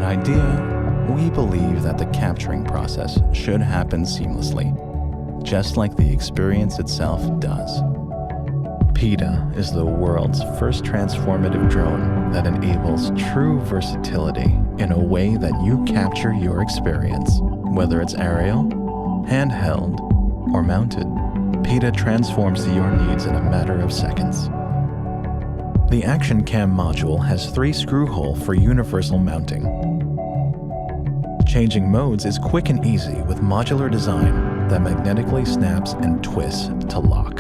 At IDEA, we believe that the capturing process should happen seamlessly, just like the experience itself does. PITTA is the world's first transformative drone that enables true versatility in a way that you capture your experience. Whether it's aerial, handheld, or mounted, PITTA transforms to your needs in a matter of seconds. The Action Cam module has 3 screw holes for universal mounting. Changing modes is quick and easy with modular design that magnetically snaps and twists to lock.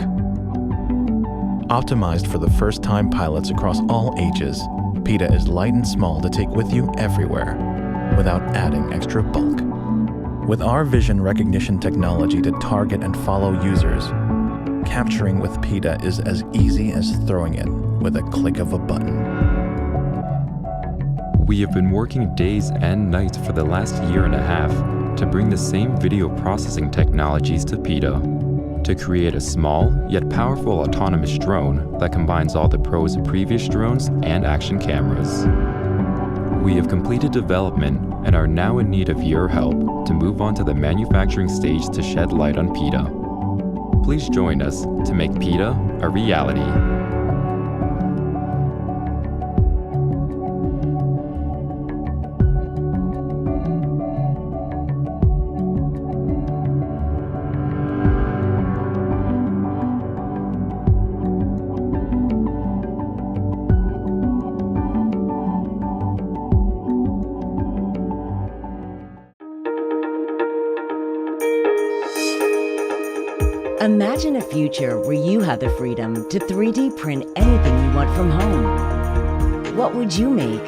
Optimized for the first-time pilots across all ages, PITTA is light and small to take with you everywhere without adding extra bulk. With our vision recognition technology to target and follow users, capturing with PITTA is as easy as throwing it with a click of a button. We have been working days and nights for the last 1.5 years to bring the same video processing technologies to PITTA, to create a small yet powerful autonomous drone that combines all the pros of previous drones and action cameras. We have completed development and are now in need of your help to move on to the manufacturing stage to shed light on PITTA. Please join us to make PITTA a reality. Imagine a future where you have the freedom to 3D print anything you want from home. What would you make?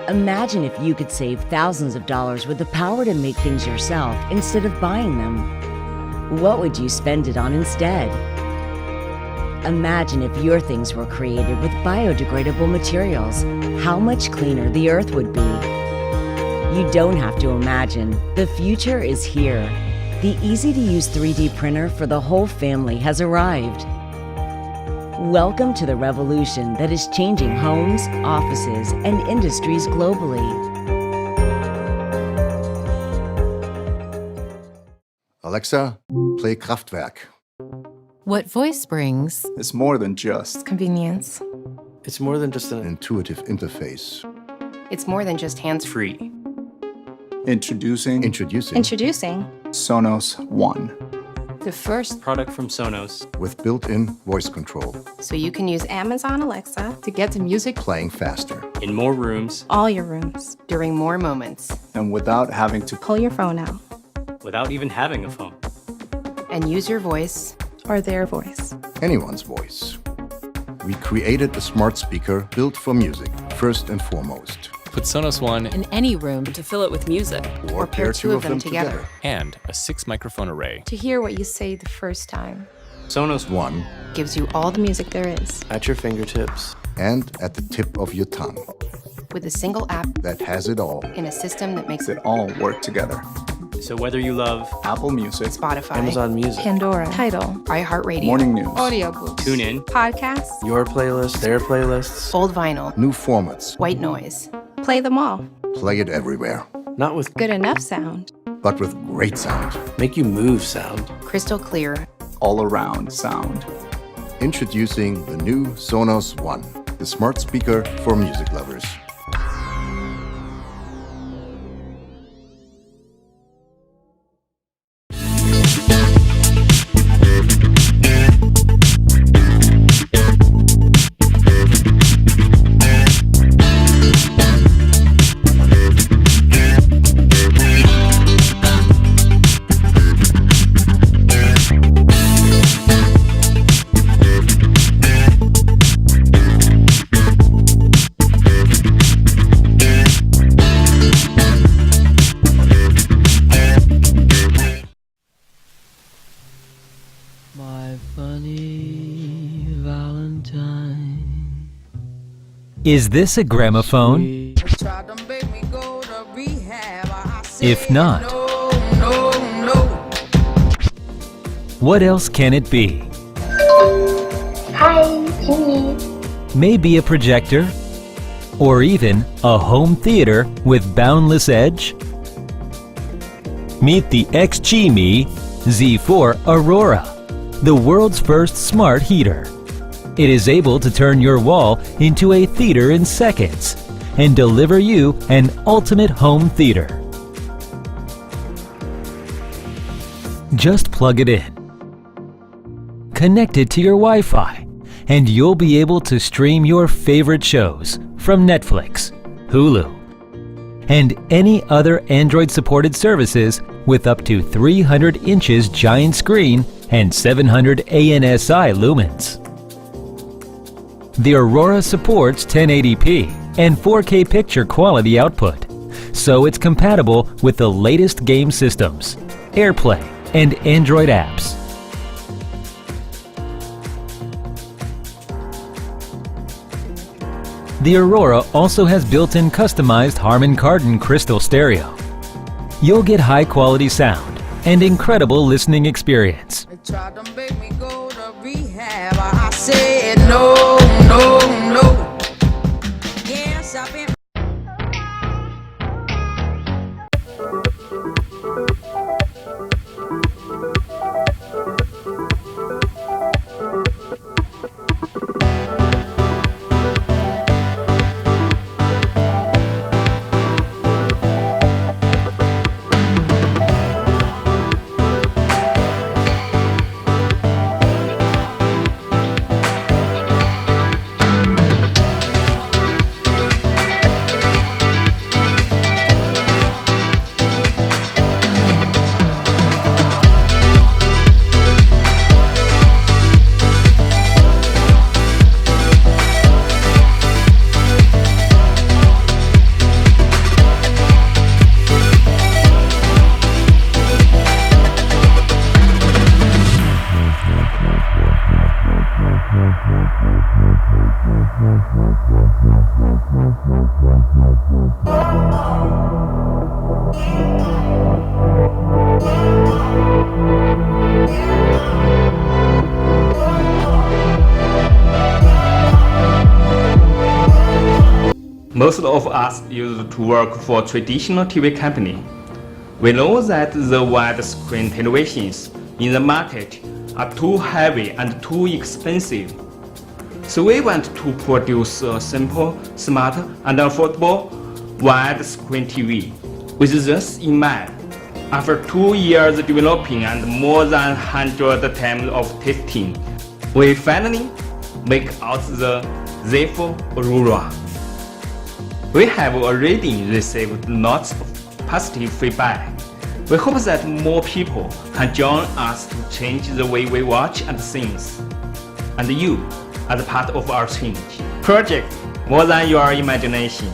Imagine if you could save thousands of dollars with the power to make things yourself instead of buying them. What would you spend it on instead? Imagine if your things were created with biodegradable materials, how much cleaner the earth would be. You don't have to imagine. The future is here. The easy-to-use 3D printer for the whole family has arrived. Welcome to the revolution that is changing homes, offices, and industries globally. Alexa, play Kraftwerk. What voice brings is more than just convenience. It's more than just an intuitive interface. It's more than just hands-free. Introducing Sonos One. The first product from Sonos with built-in voice control. So you can use Amazon Alexa to get to music playing faster. In more rooms. All your rooms. During more moments. And without having to pull your phone out. Without even having a phone. And use your voice. Or their voice. Anyone's voice. We created a smart speaker built for music, first and foremost. Put Sonos One in any room to fill it with music. Or pair 2 of them together. And a 6-microphone array. To hear what you say the first time. Sonos One gives you all the music there is. At your fingertips. And at the tip of your tongue. With a single app that has it all. In a system that makes it all work together. So whether you love Apple Music, Spotify, Amazon Music, Pandora, Tidal, iHeartRadio, Morning News, audiobooks, TuneIn, podcasts, your playlist, their playlists, old vinyl, new formats, white noise. Play them all. Play it everywhere. Not with good enough sound, but with great sound. Make you move sound. Crystal clear. All around sound. Introducing the new Sonos One, the smart speaker for music lovers. Is this a gramophone? If not, what else can it be? Hi, Jimmy. Maybe a projector, Or even a home theater with boundless edge? Meet the XGIMI Z4 Aurora, the world's first smart heater. It is able to turn your wall into a theater in seconds and deliver you an ultimate home theater. Just plug it in, connect it to your Wi-Fi, and you'll be able to stream your favorite shows from Netflix, Hulu, and any other Android-supported services with up to 300 inches giant screen and 700 ANSI lumens. The Aurora supports 1080p and 4K picture quality output, so it's compatible with the latest game systems, AirPlay, and Android apps. The Aurora also has built-in customized Harman Kardon crystal stereo. You'll get high-quality sound and incredible listening experience. They tried to make me go to rehab. I said no, no, no. Yes, I've been. Most of us used to work for traditional TV company. We know that the widescreen televisions in the market are too heavy and too expensive. So we want to produce a simple, smart, and affordable widescreen TV. With this in mind, after 2 years developing and more than 100 times of testing, we finally make out the Z4 Aurora. We have already received lots of positive feedback. We hope that more people can join us to change the way we watch and things. And you are part of our change. Project more than your imagination.